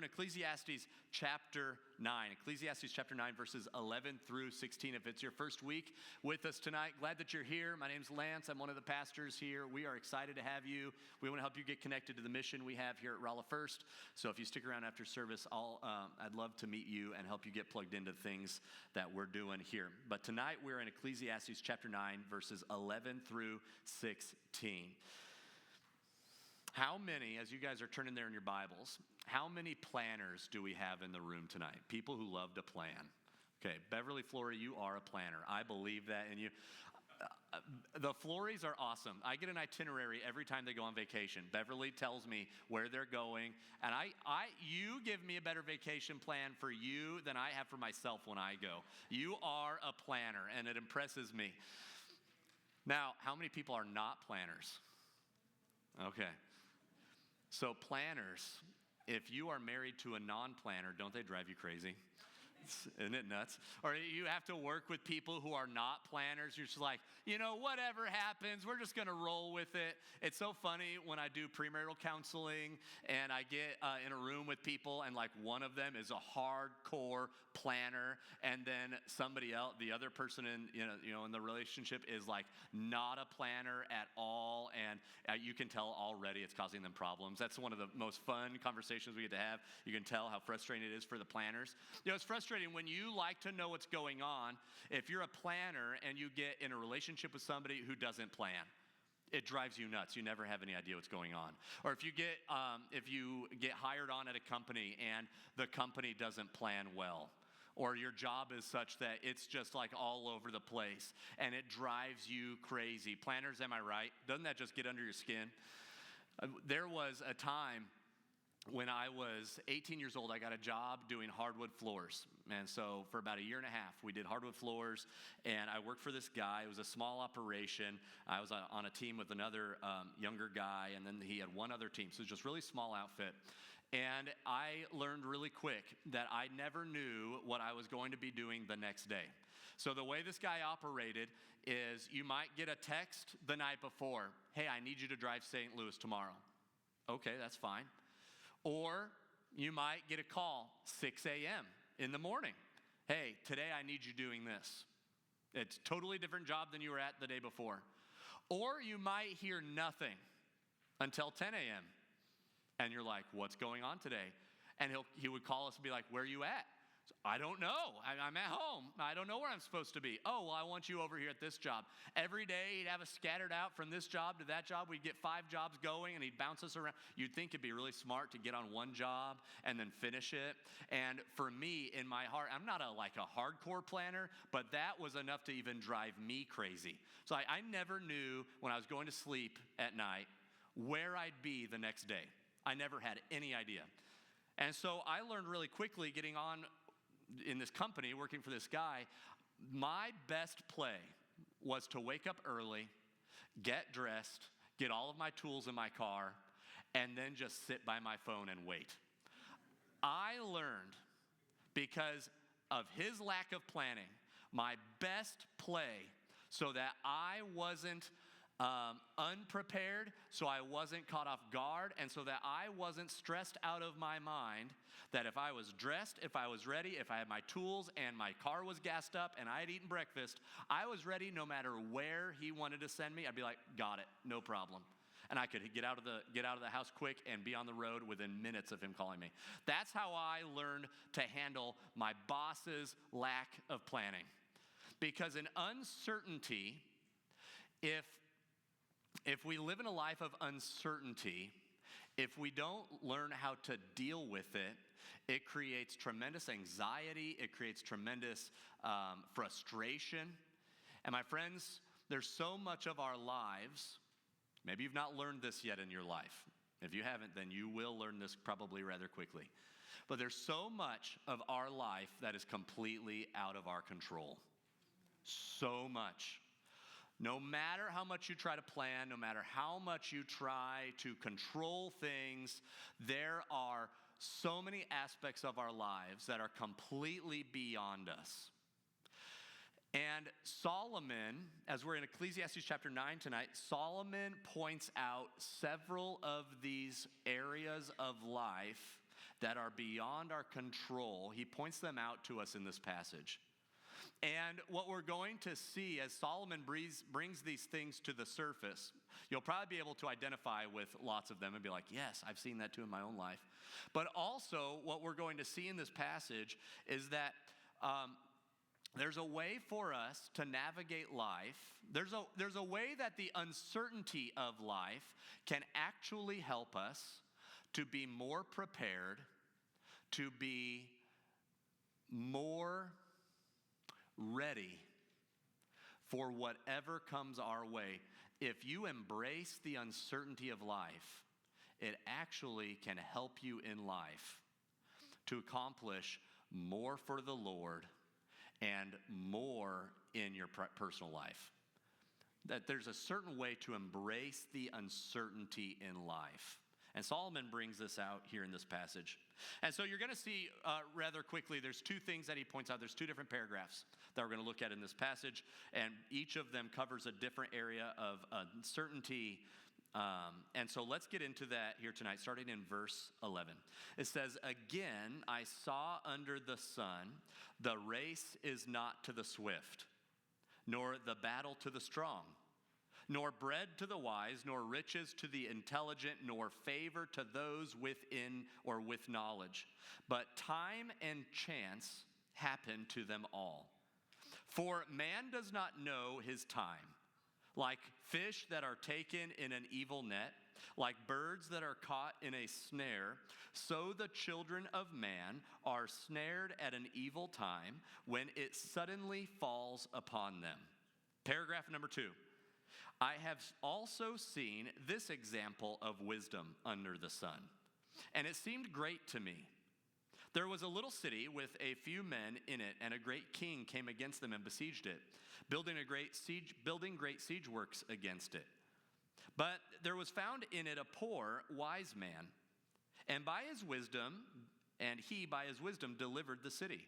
Ecclesiastes chapter 9. Ecclesiastes chapter 9, verses 11 through 16. If it's your first week with us tonight, glad that you're here. My name's Lance. I'm one of the pastors here. We are excited to have you. We want to help you get connected to the mission we have here at Rolla First. So if you stick around after service, I'd love to meet you and help you get plugged into things that we're doing here. But tonight we're in Ecclesiastes chapter 9, verses 11 through 16. How many, as you guys are turning there in your Bibles, how many planners do we have in the room tonight? People who love to plan. Okay, Beverly Flory, you are a planner. I believe that in you. The Florys are awesome. I get an itinerary every time they go on vacation. Beverly tells me where they're going, and you give me a better vacation plan for you than I have for myself when I go. You are a planner, and it impresses me. Now, how many people are not planners? Okay. So planners, if you are married to a non-planner, don't they drive you crazy? Isn't it nuts? Or you have to work with people who are not planners. You're just like, whatever happens, we're just going to roll with it. It's so funny when I do premarital counseling and I get in a room with people and like one of them is a hardcore planner and then somebody else, the other person in the relationship is like not a planner at all, and you can tell already it's causing them problems. That's one of the most fun conversations we get to have. You can tell how frustrating it is for the planners. It's frustrating when you like to know what's going on. If you're a planner and you get in a relationship with somebody who doesn't plan, it drives you nuts. You never have any idea what's going on. Or if you get hired on at a company and the company doesn't plan well, or your job is such that it's just like all over the place and it drives you crazy. Planners, am I right? Doesn't that just get under your skin? There was a time when I was 18 years old, I got a job doing hardwood floors. And so for about a year and a half, we did hardwood floors. And I worked for this guy. It was a small operation. I was on a team with another younger guy. And then he had one other team. So it was just a really small outfit. And I learned really quick that I never knew what I was going to be doing the next day. So the way this guy operated is you might get a text the night before. Hey, I need you to drive St. Louis tomorrow. Okay, that's fine. Or you might get a call 6 a.m. in the morning. Hey, today I need you doing this. It's a totally different job than you were at the day before. Or you might hear nothing until 10 a.m. And you're like, what's going on today? And he would call us and be like, where are you at? So, I don't know. I'm at home. I don't know where I'm supposed to be. Oh, well, I want you over here at this job. Every day he'd have us scattered out from this job to that job. We'd get 5 jobs going and he'd bounce us around. You'd think it'd be really smart to get on one job and then finish it. And for me, in my heart, I'm not a hardcore planner, but that was enough to even drive me crazy. So I never knew when I was going to sleep at night where I'd be the next day. I never had any idea. And so I learned really quickly getting on in this company, working for this guy, my best play was to wake up early, get dressed, get all of my tools in my car, and then just sit by my phone and wait. I learned, because of his lack of planning, my best play so that I wasn't unprepared, so I wasn't caught off guard, and so that I wasn't stressed out of my mind, that if I was dressed, if I was ready, if I had my tools and my car was gassed up and I had eaten breakfast, I was ready no matter where he wanted to send me. I'd be like, got it, no problem. And I could get out of the house quick and be on the road within minutes of him calling me. That's how I learned to handle my boss's lack of planning. Because in uncertainty, if we live in a life of uncertainty, if we don't learn how to deal with it, it creates tremendous anxiety, it creates tremendous frustration. And my friends, there's so much of our lives, maybe you've not learned this yet in your life. If you haven't, then you will learn this probably rather quickly. But there's so much of our life that is completely out of our control. So much. No matter how much you try to plan, no matter how much you try to control things, there are so many aspects of our lives that are completely beyond us. And Solomon, as we're in Ecclesiastes chapter 9 tonight, Solomon points out several of these areas of life that are beyond our control. He points them out to us in this passage. And what we're going to see as Solomon brings these things to the surface, you'll probably be able to identify with lots of them and be like, yes, I've seen that too in my own life. But also what we're going to see in this passage is that there's a way for us to navigate life. There's a way that the uncertainty of life can actually help us to be more prepared, to be more ready for whatever comes our way. If you embrace the uncertainty of life, it actually can help you in life to accomplish more for the Lord and more in your personal life. That there's a certain way to embrace the uncertainty in life. And Solomon brings this out here in this passage. And so you're going to see rather quickly, there's two things that he points out. There's two different paragraphs that we're going to look at in this passage. And each of them covers a different area of uncertainty. And so let's get into that here tonight, starting in verse 11. It says, "Again, I saw under the sun, the race is not to the swift, nor the battle to the strong, nor bread to the wise, nor riches to the intelligent, nor favor to those within or with knowledge. But time and chance happen to them all. For man does not know his time. Like fish that are taken in an evil net, like birds that are caught in a snare, so the children of man are snared at an evil time when it suddenly falls upon them." Paragraph number 2. "I have also seen this example of wisdom under the sun, and it seemed great to me. There was a little city with a few men in it, and a great king came against them and besieged it, building great siege works against it. But there was found in it a poor, wise man, and he by his wisdom delivered the city.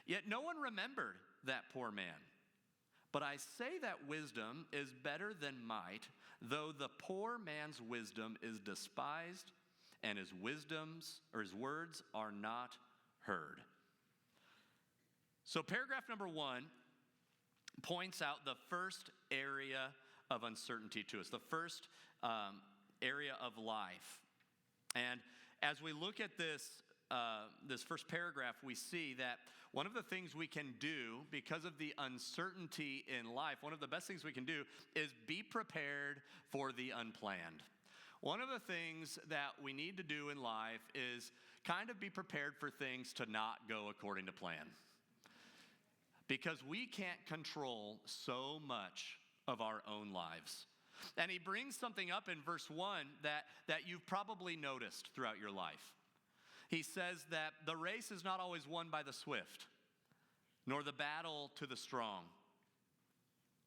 Yet no one remembered that poor man. But I say that wisdom is better than might, though the poor man's wisdom is despised, and his words are not heard." So paragraph number 1 points out the first area of uncertainty to us, the first area of life. And as we look at this first paragraph, we see that one of the things we can do because of the uncertainty in life, one of the best things we can do is be prepared for the unplanned. One of the things that we need to do in life is kind of be prepared for things to not go according to plan. Because we can't control so much of our own lives. And he brings something up in verse 1 that you've probably noticed throughout your life. He says that the race is not always won by the swift, nor the battle to the strong,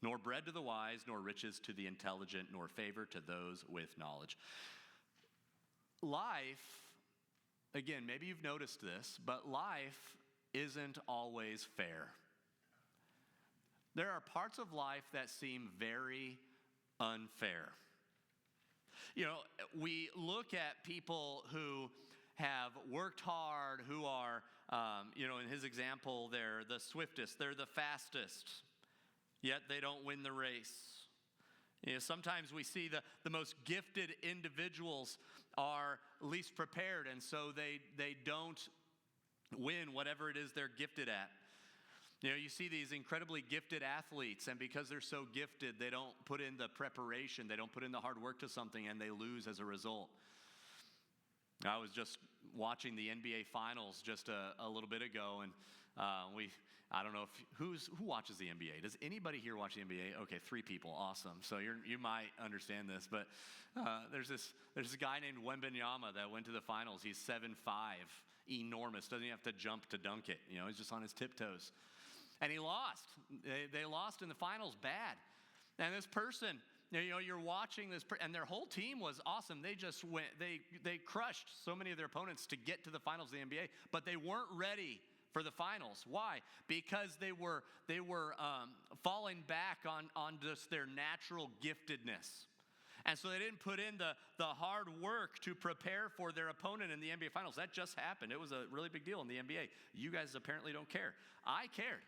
nor bread to the wise, nor riches to the intelligent, nor favor to those with knowledge. Life, again, maybe you've noticed this, but life isn't always fair. There are parts of life that seem very unfair. You know, we look at people who have worked hard, who are, in his example, they're the swiftest, they're the fastest, yet they don't win the race. Sometimes we see the most gifted individuals are least prepared, and so they don't win whatever it is they're gifted at. You see these incredibly gifted athletes, and because they're so gifted, they don't put in the preparation, they don't put in the hard work to something, and they lose as a result. I was just watching the NBA Finals just a little bit ago, and I don't know who watches the NBA. Does anybody here watch the NBA? Okay, 3 people, awesome. So you might understand this, but there's this guy named Wembanyama that went to the finals. He's 7'5", enormous. Doesn't even have to jump to dunk it. He's just on his tiptoes, and he lost. They lost in the finals, bad. And this person, you're watching this, and their whole team was awesome. They just went. They crushed so many of their opponents to get to the finals of the NBA, but they weren't ready for the finals. Why? Because they were falling back on just their natural giftedness. And so they didn't put in the hard work to prepare for their opponent in the NBA Finals. That just happened. It was a really big deal in the NBA. You guys apparently don't care. I cared.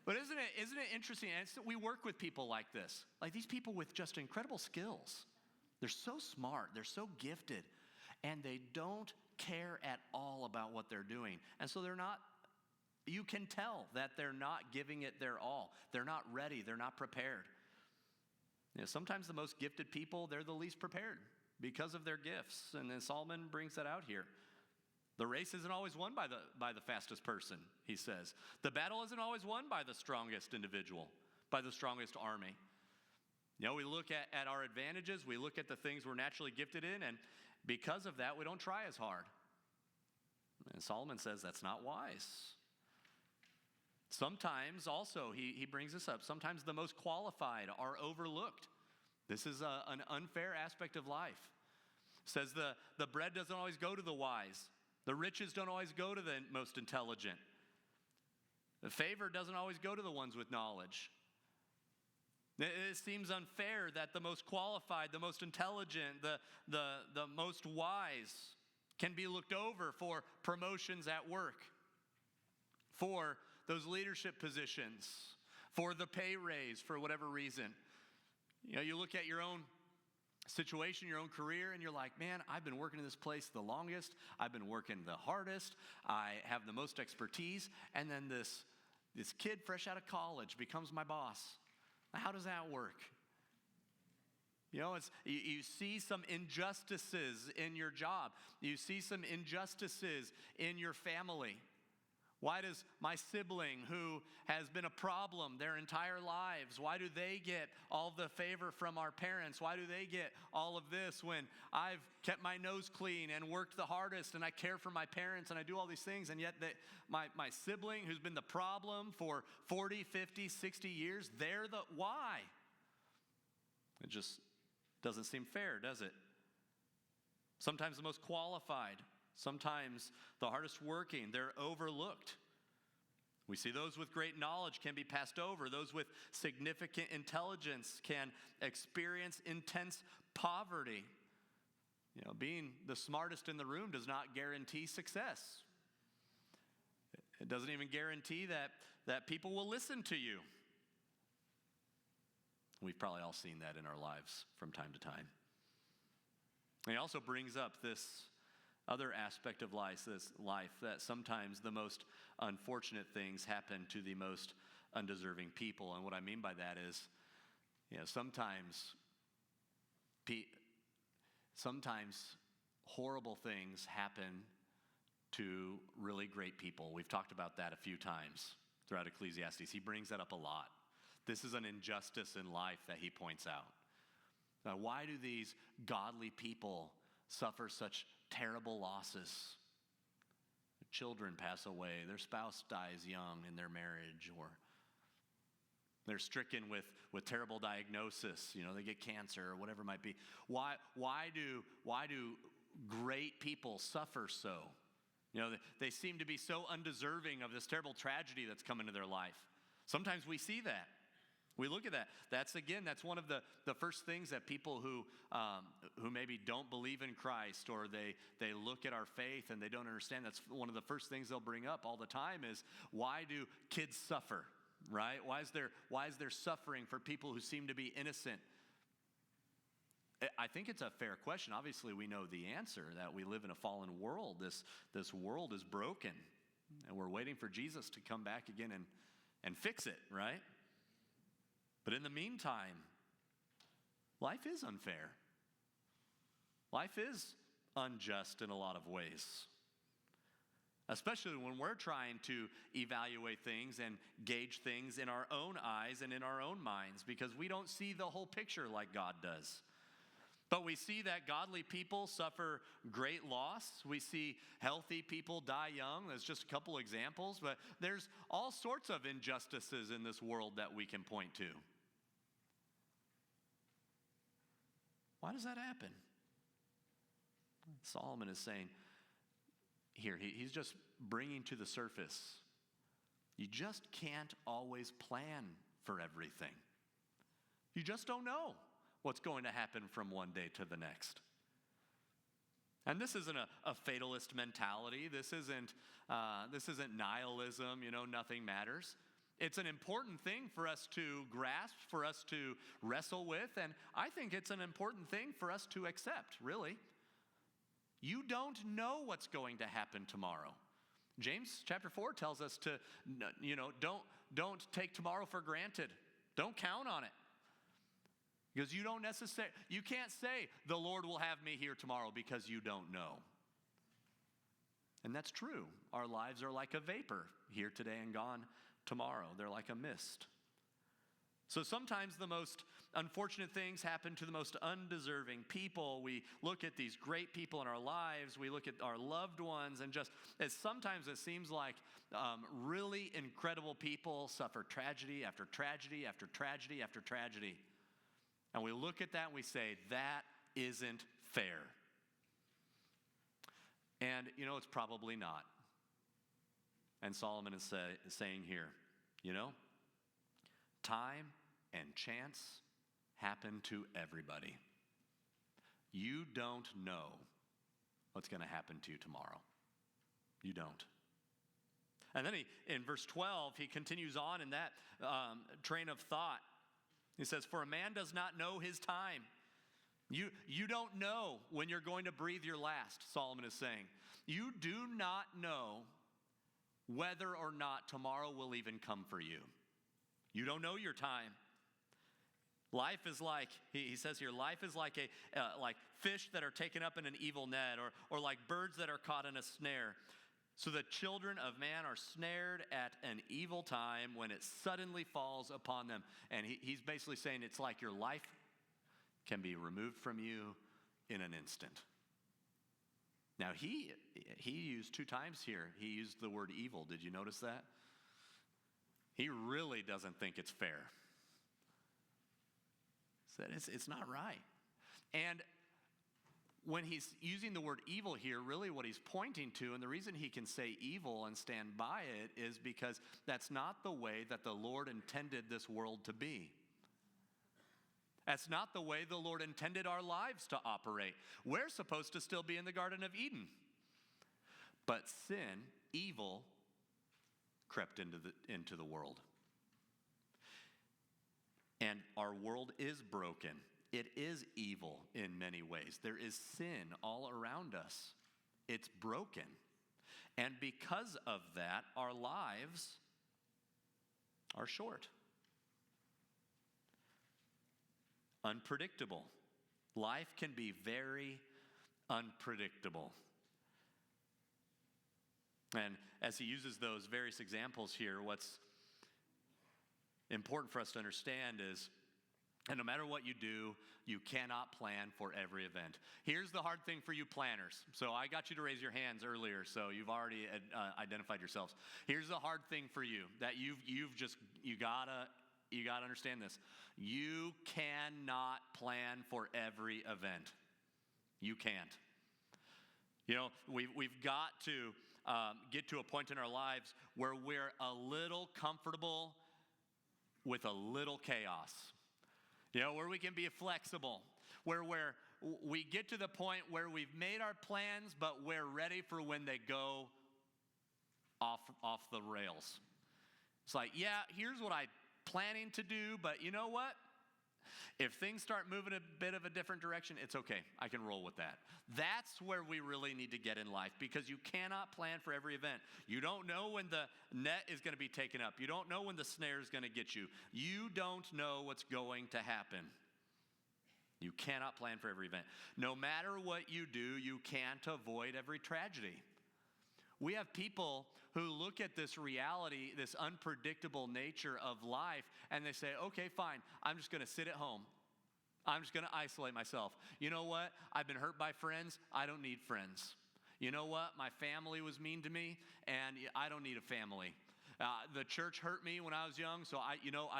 But isn't it interesting? And we work with people like this. Like these people with just incredible skills. They're so smart. They're so gifted. And they don't care at all about what they're doing. And so you can tell that they're not giving it their all. They're not ready. They're not prepared. Sometimes the most gifted people, they're the least prepared because of their gifts. And then Solomon brings that out here. The race isn't always won by the fastest person, he says. The battle isn't always won by the strongest individual, by the strongest army. We look at our advantages. We look at the things we're naturally gifted in. And because of that, we don't try as hard. And Solomon says that's not wise. Sometimes also, he brings this up, sometimes the most qualified are overlooked. This is an unfair aspect of life. Says the bread doesn't always go to the wise. The riches don't always go to the most intelligent. The favor doesn't always go to the ones with knowledge. It seems unfair that the most qualified, the most intelligent, the most wise can be looked over for promotions at work, for those leadership positions, for the pay raise, for whatever reason. You look at your own situation, your own career, and you're like, man, I've been working in this place the longest. I've been working the hardest. I have the most expertise. And then this kid fresh out of college becomes my boss. How does that work? You see some injustices in your job. You see some injustices in your family. Why does my sibling, who has been a problem their entire lives, why do they get all the favor from our parents? Why do they get all of this when I've kept my nose clean and worked the hardest and I care for my parents and I do all these things, and yet my sibling who's been the problem for 40, 50, 60 years, they're the why? It just doesn't seem fair, does it? Sometimes the most qualified, sometimes the hardest working, they're overlooked. We see those with great knowledge can be passed over. Those with significant intelligence can experience intense poverty. Being the smartest in the room does not guarantee success. It doesn't even guarantee that people will listen to you. We've probably all seen that in our lives from time to time. And he also brings up this other aspect of life, that sometimes the most unfortunate things happen to the most undeserving people. And what I mean by that is, sometimes horrible things happen to really great people. We've talked about that a few times throughout Ecclesiastes. He brings that up a lot. This is an injustice in life that he points out. Now, why do these godly people suffer such terrible losses? Their children pass away, their spouse dies young in their marriage, or they're stricken with terrible diagnosis. They get cancer or whatever it might be. Why do great people suffer so? They seem to be so undeserving of this terrible tragedy that's come into their life. Sometimes we see that. We look at that. That's one of the first things that people who maybe don't believe in Christ, or they look at our faith and they don't understand, that's one of the first things they'll bring up all the time is, why do kids suffer, right? Why is there suffering for people who seem to be innocent? I think it's a fair question. Obviously, we know the answer, that we live in a fallen world. This world is broken, and we're waiting for Jesus to come back again and fix it, right? But in the meantime, life is unfair. Life is unjust in a lot of ways, especially when we're trying to evaluate things and gauge things in our own eyes and in our own minds, because we don't see the whole picture like God does. But we see that godly people suffer great loss. We see healthy people die young. There's just a couple examples, but there's all sorts of injustices in this world that we can point to. Why does that happen? Solomon is saying here, he's just bringing to the surface, you just can't always plan for everything. You just don't know what's going to happen from one day to the next. And this isn't a fatalist mentality. This isn't nihilism, nothing matters. It's an important thing for us to grasp, for us to wrestle with, and I think it's an important thing for us to accept, really. You don't know what's going to happen tomorrow. James chapter 4 tells us to, don't take tomorrow for granted. Don't count on it. Because you can't say, the Lord will have me here tomorrow, because you don't know. And that's true. Our lives are like a vapor, here today and gone tomorrow. They're like a mist. So sometimes the most unfortunate things happen to the most undeserving people. We look at these great people in our lives. We look at our loved ones, and sometimes it seems like really incredible people suffer tragedy after tragedy after tragedy after tragedy. And we look at that and we say, that isn't fair. And it's probably not. And Solomon is saying here, time and chance happen to everybody. You don't know what's going to happen to you tomorrow. You don't. And then in verse 12, he continues on in that train of thought. He says, for a man does not know his time. You don't know when you're going to breathe your last, Solomon is saying. You do not know whether or not tomorrow will even come for you. You don't know your time. Life is like, he says here, life is like like fish that are taken up in an evil net, or like birds that are caught in a snare. So the children of man are snared at an evil time when it suddenly falls upon them. And he's basically saying it's like your life can be removed from you in an instant. Now he used 2 times here. He used the word evil. Did you notice that? He really doesn't think it's fair. Said it's not right. And when he's using the word evil here, really what he's pointing to, and the reason he can say evil and stand by it, is because that's not the way that the Lord intended this world to be. That's not the way the Lord intended our lives to operate. We're supposed to still be in the Garden of Eden. But sin, evil, crept into the world. And our world is broken. It is evil in many ways. There is sin all around us. It's broken. And because of that, our lives are short. Unpredictable. Life can be very unpredictable. And as he uses those various examples here, what's important for us to understand is, and no matter what you do, you cannot plan for every event. Here's the hard thing for you planners. So I got you to raise your hands earlier, so you've already identified yourselves. Here's the hard thing for you that you gotta understand this. You cannot plan for every event. You can't. We've got to get to a point in our lives where we're a little comfortable with a little chaos. Where we can be flexible, where we get to the point where we've made our plans, but we're ready for when they go off the rails. It's like, yeah, here's what I'm planning to do, but you know what? If things start moving a bit of a different direction, it's okay. I can roll with that. That's where we really need to get in life, because you cannot plan for every event. You don't know when the net is going to be taken up. You don't know when the snare is going to get you. You don't know what's going to happen. You cannot plan for every event. No matter what you do, you can't avoid every tragedy. We have people who look at this reality, this unpredictable nature of life, and they say, okay, fine, I'm just going to sit at home. I'm just going to isolate myself. You know what? I've been hurt by friends. I don't need friends. You know what? My family was mean to me, and I don't need a family. The church hurt me when I was young, so I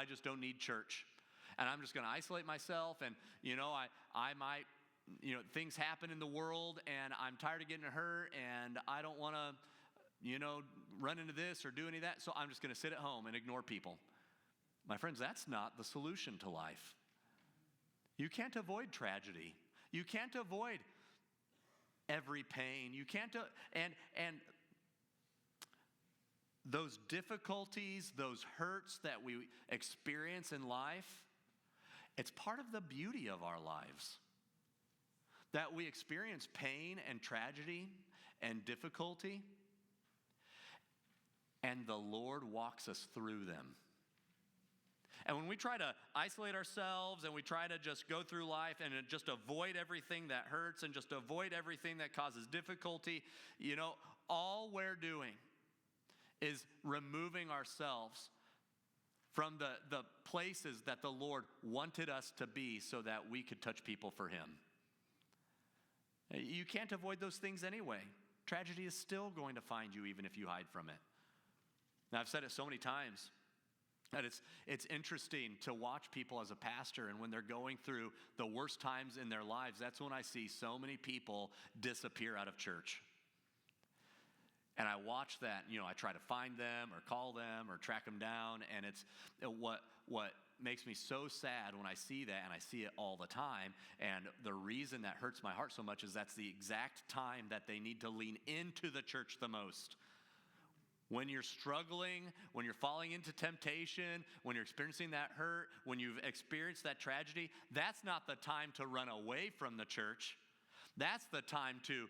just don't need church. And I'm just going to isolate myself, and, I might, things happen in the world, and I'm tired of getting hurt, and I don't want to, run into this or do any of that, so I'm just going to sit at home and ignore people. My friends, that's not the solution to life. You can't avoid tragedy. You can't avoid every pain. You can't, and those difficulties, those hurts that we experience in life, it's part of the beauty of our lives. That we experience pain and tragedy and difficulty, and the Lord walks us through them. And when we try to isolate ourselves and we try to just go through life and just avoid everything that hurts and just avoid everything that causes difficulty, all we're doing is removing ourselves from the places that the Lord wanted us to be so that we could touch people for Him. You can't avoid those things anyway. Tragedy is still going to find you even if you hide from it. Now, I've said it so many times that it's interesting to watch people as a pastor, and when they're going through the worst times in their lives, that's when I see so many people disappear out of church. And I watch that, I try to find them or call them or track them down, and it's what makes me so sad when I see that, and I see it all the time. And the reason that hurts my heart so much is that's the exact time that they need to lean into the church the most. When you're struggling, when you're falling into temptation, when you're experiencing that hurt, when you've experienced that tragedy, that's not the time to run away from the church. That's the time to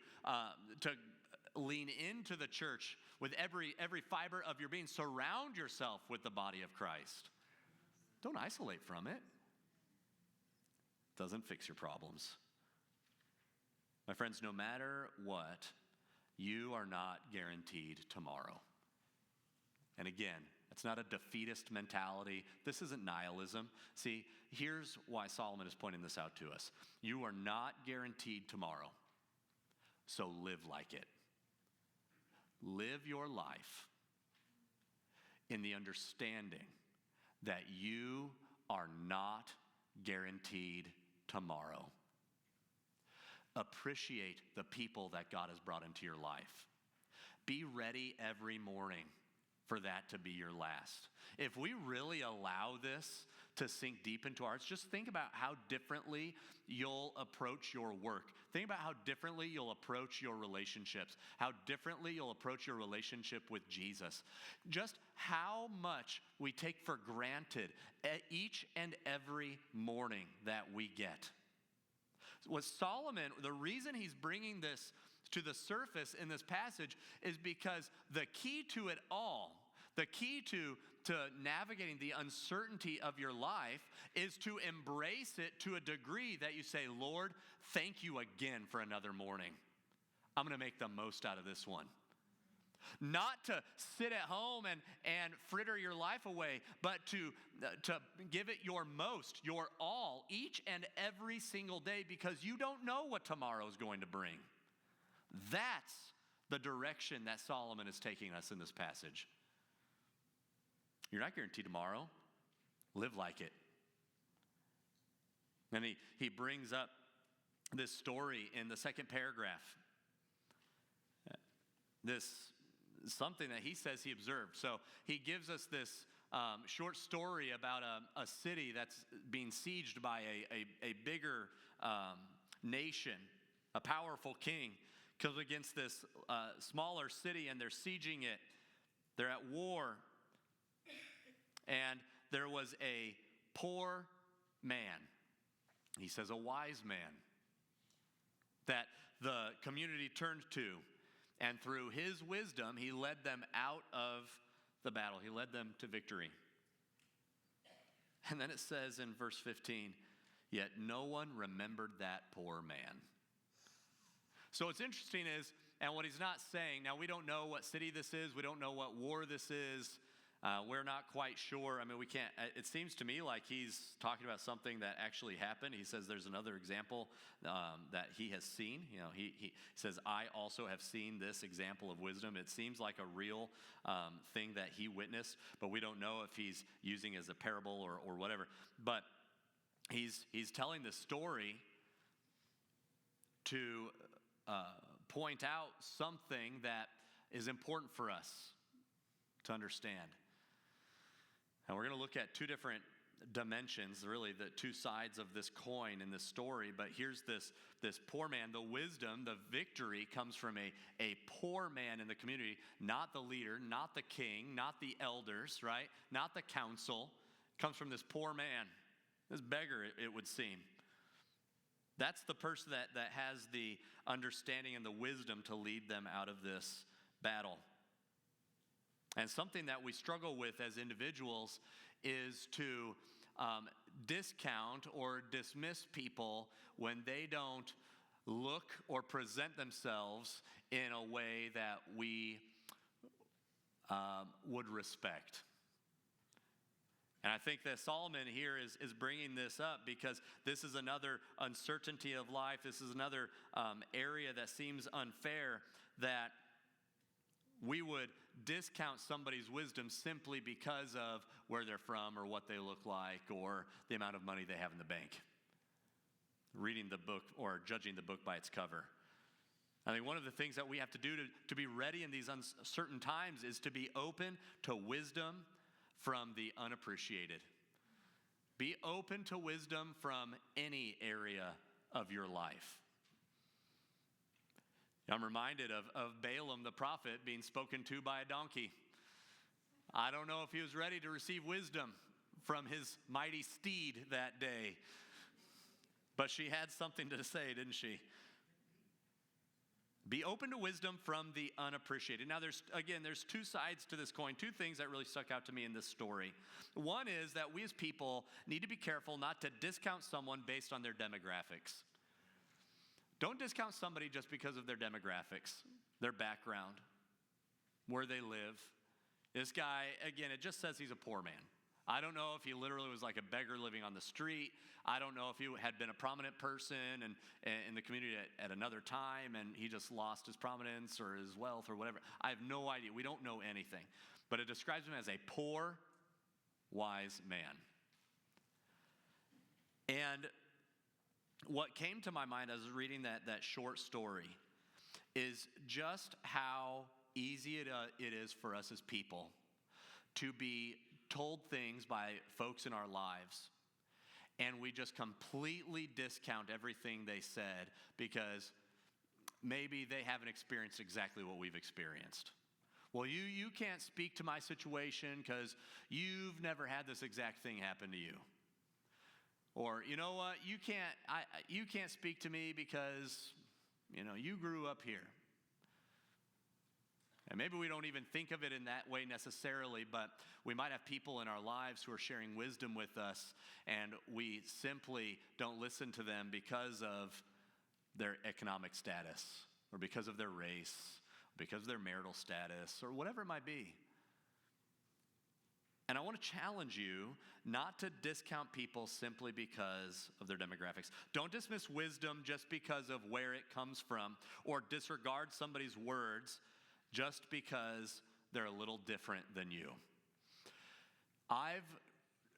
lean into the church with every fiber of your being. Surround yourself with the body of Christ. Don't isolate from it. Doesn't fix your problems. My friends, no matter what, you are not guaranteed tomorrow. And again, it's not a defeatist mentality. This isn't nihilism. See, here's why Solomon is pointing this out to us. You are not guaranteed tomorrow, so live like it. Live your life in the understanding that you are not guaranteed tomorrow. Appreciate the people that God has brought into your life. Be ready every morning for that to be your last. If we really allow this to sink deep into our hearts, just think about how differently you'll approach your work. Think about how differently you'll approach your relationships, how differently you'll approach your relationship with Jesus. Just how much we take for granted each and every morning that we get. With Solomon, the reason he's bringing this to the surface in this passage is because the key to it all, the key to navigating the uncertainty of your life is to embrace it to a degree that you say, Lord, thank you again for another morning. I'm going to make the most out of this one. Not to sit at home and fritter your life away, but to give it your most, your all, each and every single day, because you don't know what tomorrow is going to bring. That's the direction that Solomon is taking us in this passage. You're not guaranteed tomorrow. Live like it. And he brings up this story in the second paragraph. This something that he says he observed. So he gives us this short story about a city that's being sieged by a bigger nation, a powerful king comes against this smaller city, and they're sieging it. They're at war. And there was a poor man. He says a wise man that the community turned to. And through his wisdom, he led them out of the battle. He led them to victory. And then it says in verse 15, yet no one remembered that poor man. So what's interesting is, and what he's not saying, now we don't know what city this is. We don't know what war this is. We're not quite sure. I mean, we can't, it seems to me like he's talking about something that actually happened. He says there's another example that he has seen. He says, I also have seen this example of wisdom. It seems like a real thing that he witnessed, but we don't know if he's using as a parable or whatever. But he's telling this story to point out something that is important for us to understand. And we're going to look at two different dimensions, really the two sides of this coin in this story. But here's this poor man. The wisdom, the victory comes from a poor man in the community, not the leader, not the king, not the elders, right? Not the council. It comes from this poor man, this beggar, it would seem. That's the person that has the understanding and the wisdom to lead them out of this battle. And something that we struggle with as individuals is to discount or dismiss people when they don't look or present themselves in a way that we would respect. And I think that Solomon here is bringing this up because this is another uncertainty of life. This is another area that seems unfair, that we would discount somebody's wisdom simply because of where they're from or what they look like or the amount of money they have in the bank. Reading the book or judging the book by its cover. I think one of the things that we have to do to be ready in these uncertain times is to be open to wisdom from the unappreciated. Be open to wisdom from any area of your life. I'm reminded of Balaam the prophet being spoken to by a donkey. I don't know if he was ready to receive wisdom from his mighty steed that day, but she had something to say, didn't she? Be open to wisdom from the unappreciated. Now, there's two sides to this coin, two things that really stuck out to me in this story. One is that we as people need to be careful not to discount someone based on their demographics. Don't discount somebody just because of their demographics, their background, where they live. This guy, again, it just says he's a poor man. I don't know if he literally was like a beggar living on the street. I don't know if he had been a prominent person in the community at another time and he just lost his prominence or his wealth or whatever. I have no idea. We don't know anything. But it describes him as a poor, wise man. And what came to my mind as I was reading that short story is just how easy it is for us as people to be told things by folks in our lives, and we just completely discount everything they said because maybe they haven't experienced exactly what we've experienced. Well, you can't speak to my situation because you've never had this exact thing happen to you. Or, you know what, you can't speak to me because, you grew up here. And maybe we don't even think of it in that way necessarily, but we might have people in our lives who are sharing wisdom with us, and we simply don't listen to them because of their economic status, or because of their race, because of their marital status, or whatever it might be. And I want to challenge you not to discount people simply because of their demographics. Don't dismiss wisdom just because of where it comes from, or disregard somebody's words just because they're a little different than you. I've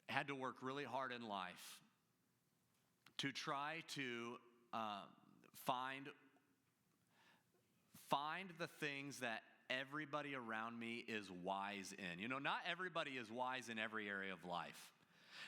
had to work really hard in life to try to find the things that everybody around me is wise in. Not everybody is wise in every area of life.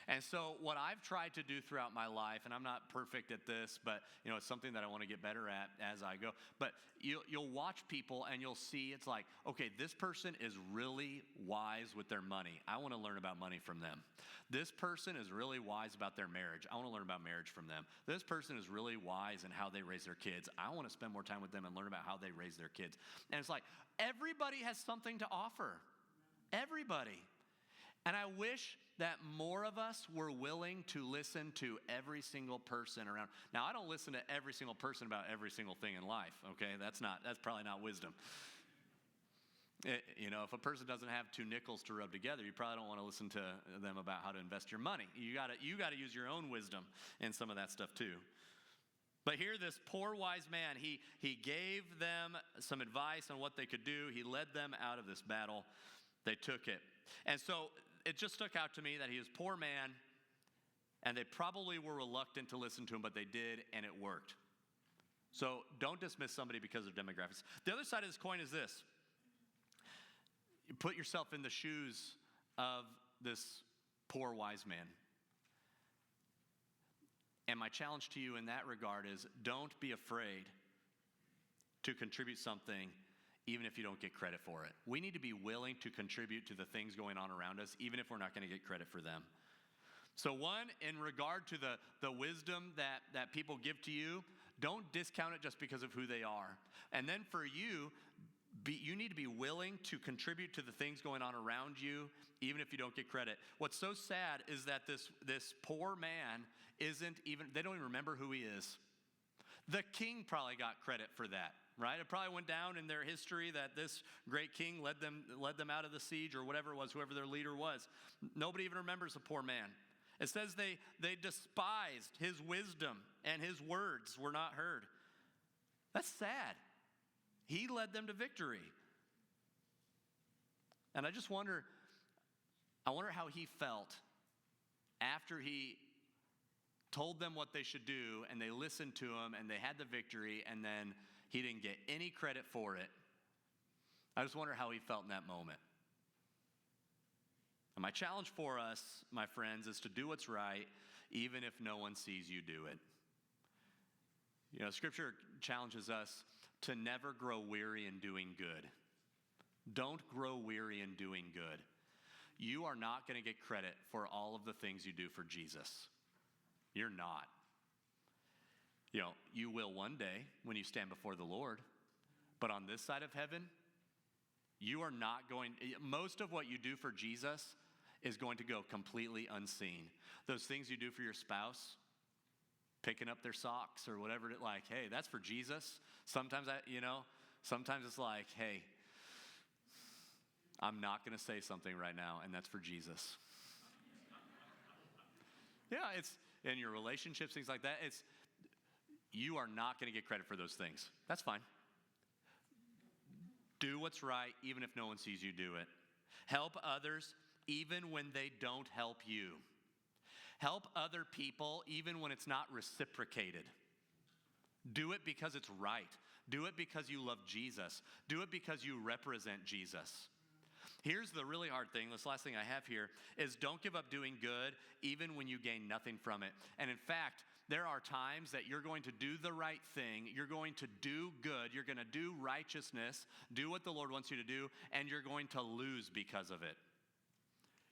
And so what I've tried to do throughout my life, and I'm not perfect at this, but it's something that I want to get better at as I go. But you'll watch people and you'll see it's like, okay, this person is really wise with their money. I want to learn about money from them. This person is really wise about their marriage. I want to learn about marriage from them. This person is really wise in how they raise their kids. I want to spend more time with them and learn about how they raise their kids. And it's like, everybody has something to offer. Everybody. And I wish that more of us were willing to listen to every single person around. Now, I don't listen to every single person about every single thing in life, okay? That's probably not wisdom. If a person doesn't have two nickels to rub together, you probably don't want to listen to them about how to invest your money. You got to use your own wisdom in some of that stuff too. But here, this poor wise man, he gave them some advice on what they could do. He led them out of this battle. They took it. And so it just stuck out to me that he was a poor man, and they probably were reluctant to listen to him, but they did, and it worked. So don't dismiss somebody because of demographics. The other side of this coin is this. You put yourself in the shoes of this poor wise man. And my challenge to you in that regard is don't be afraid to contribute something even if you don't get credit for it. We need to be willing to contribute to the things going on around us, even if we're not going to get credit for them. So one, in regard to the wisdom that people give to you, don't discount it just because of who they are. And then for you, you need to be willing to contribute to the things going on around you, even if you don't get credit. What's so sad is that this poor man they don't even remember who he is. The king probably got credit for that, right? It probably went down in their history that this great king led them out of the siege or whatever it was, whoever their leader was. Nobody even remembers the poor man. It says they despised his wisdom and his words were not heard. That's sad. He led them to victory. And I just wonder how he felt after he told them what they should do and they listened to him and they had the victory and then he didn't get any credit for it. I just wonder how he felt in that moment. And my challenge for us, my friends, is to do what's right even if no one sees you do it. You know, Scripture challenges us to never grow weary in doing good. Don't grow weary in doing good. You are not going to get credit for all of the things you do for Jesus. You're not. You know, you will one day when you stand before the Lord. But on this side of heaven, you are not going, most of what you do for Jesus is going to go completely unseen. Those things you do for your spouse, picking up their socks or whatever, like, hey, that's for Jesus. Sometimes it's like, hey, I'm not going to say something right now, and that's for Jesus. Yeah, it's in your relationships, things like that. You are not going to get credit for those things. That's fine. Do what's right, even if no one sees you do it. Help others, even when they don't help you. Help other people, even when it's not reciprocated. Do it because it's right. Do it because you love Jesus. Do it because you represent Jesus. Here's the really hard thing, this last thing I have here, is don't give up doing good even when you gain nothing from it. And in fact, there are times that you're going to do the right thing, you're going to do good, you're going to do righteousness, do what the Lord wants you to do, and you're going to lose because of it.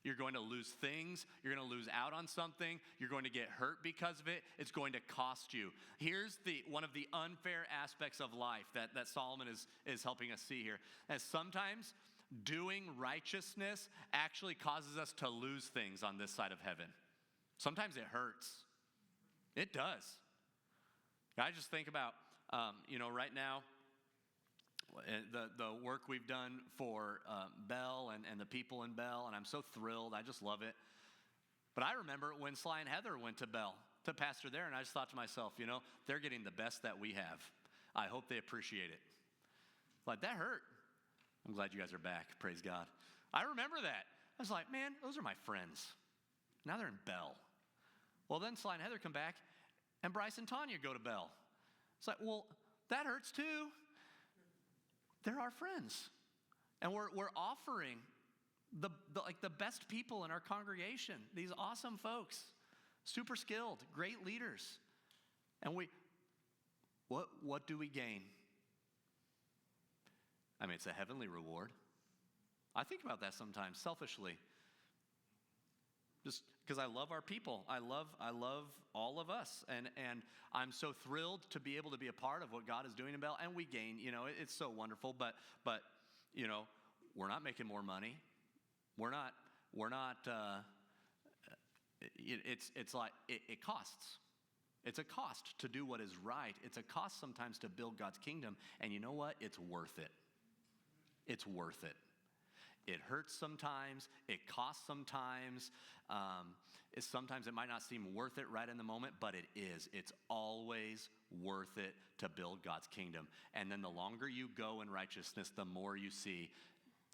You're going to lose things, you're going to lose out on something, you're going to get hurt because of it, it's going to cost you. Here's one of the unfair aspects of life that Solomon is helping us see here. And sometimes doing righteousness actually causes us to lose things on this side of heaven. Sometimes it hurts. It does. I just think about, right now, the work we've done for Bell and the people in Bell, and I'm so thrilled. I just love it. But I remember when Sly and Heather went to Bell to pastor there, and I just thought to myself, they're getting the best that we have. I hope they appreciate it. Like, that hurt. I'm glad you guys are back. Praise God. I remember that. I was like, man, those are my friends. Now they're in Bell. Well, then Sly and Heather come back, and Bryce and Tanya go to Bell. It's like, well, that hurts too. They're our friends. And we're offering the best people in our congregation, these awesome folks, super skilled, great leaders. And what do we gain? I mean, it's a heavenly reward. I think about that sometimes, selfishly. Just because I love our people. I love all of us. And I'm so thrilled to be able to be a part of what God is doing in Bell. And we gain, it's so wonderful. But we're not making more money. We're not, it's like, it costs. It's a cost to do what is right. It's a cost sometimes to build God's kingdom. And you know what? It's worth it. It's worth it. It hurts sometimes. It costs sometimes. Sometimes it might not seem worth it right in the moment, but it is. It's always worth it to build God's kingdom. And then the longer you go in righteousness, the more you see,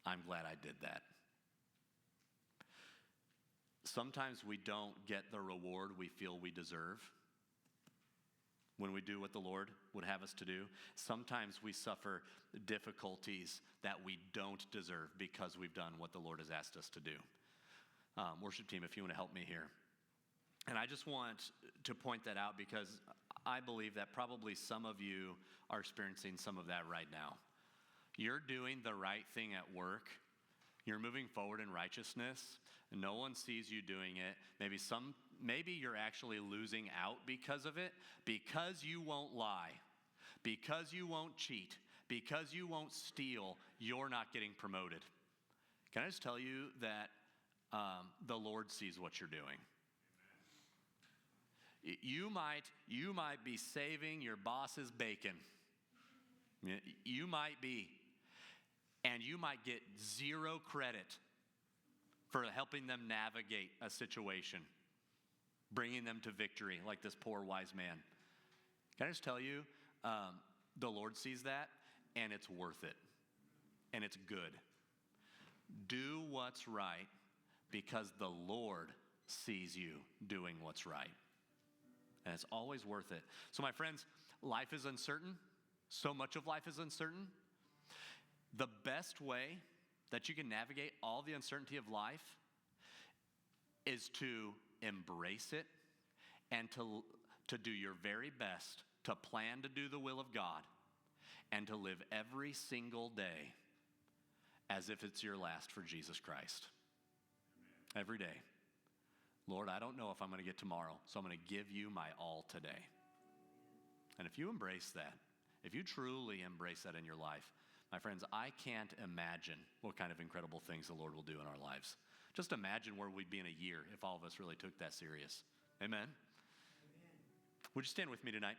I'm glad I did that. Sometimes we don't get the reward we feel we deserve when we do what the Lord would have us to do. Sometimes we suffer difficulties that we don't deserve because we've done what the Lord has asked us to do. Worship team, if you want to help me here. And I just want to point that out because I believe that probably some of you are experiencing some of that right now. You're doing the right thing at work. You're moving forward in righteousness. No one sees you doing it. Maybe you're actually losing out because of it, because you won't lie, because you won't cheat, because you won't steal. You're not getting promoted. Can I just tell you that the Lord sees what you're doing? You might be saving your boss's bacon. You might be. And you might get zero credit for helping them navigate a situation, bringing them to victory like this poor wise man. Can I just tell you, the Lord sees that, and it's worth it. And it's good. Do what's right because the Lord sees you doing what's right. And it's always worth it. So my friends, life is uncertain. So much of life is uncertain. The best way that you can navigate all the uncertainty of life is to embrace it and to do your very best to plan to do the will of God and to live every single day as if it's your last for Jesus Christ. Every day. Lord, I don't know if I'm going to get tomorrow, so I'm going to give you my all today. And if you embrace that, if you truly embrace that in your life, my friends, I can't imagine what kind of incredible things the Lord will do in our lives. Just imagine where we'd be in a year if all of us really took that serious. Amen? Amen. Would you stand with me tonight?